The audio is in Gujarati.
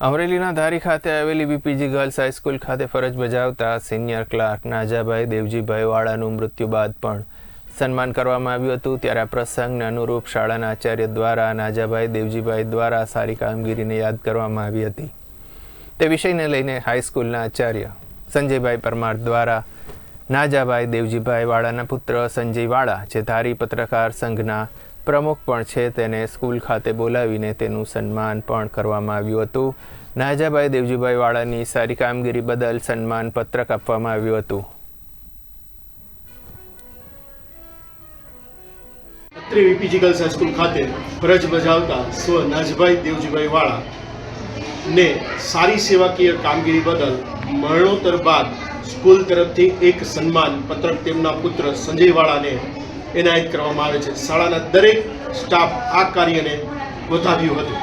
અમરેલીના ધારી ખાતે આવેલી બીપીજી ગર્લ્સ હાઈસ્કૂલ ખાતે ફરજ બજાવતા સિનિયર ક્લાર્ક નાજાભાઈ દેવજીભાઈ વાળાનું મૃત્યુ બાદ પણ સન્માન કરવામાં આવ્યું હતું। ત્યારે આ પ્રસંગને અનુરૂપ શાળાના આચાર્ય દ્વારા નાજાભાઈ દેવજીભાઈ દ્વારા સારી કામગીરીને યાદ કરવામાં આવી હતી। તે વિષયને લઈને હાઈસ્કૂલના આચાર્ય સંજયભાઈ પરમાર દ્વારા નાજાભાઈ દેવજીભાઈ વાળાના પુત્ર સંજય વાળા, જે ધારી પત્રકાર સંઘના પ્રમુખ પણ છે, તેને સ્કૂલ ખાતે બોલાવીને તેનું સન્માન પણ કરવામાં આવ્યું હતું। નાજાભાઈ દેવજીભાઈ વાળાની સારી કામગીરી બદલ સન્માન પત્રક આપવામાં આવ્યું હતું। બીપીજી ગર્લ્સ હાઈસ્કૂલ ખાતે ફરજ બજાવતા સ્વ નાજાભાઈ દેવજીભાઈ વાળા ને સારી સેવાકીય કામગીરી બદલ મરણોત્તર બાદ સ્કૂલ તરફથી એક સન્માન પત્રક તેમના પુત્ર સંજય વાળાને એનાયત કરવામાં આવે છે। શાળાના દરેક સ્ટાફ આ કાર્યને વધાવ્યું હતું।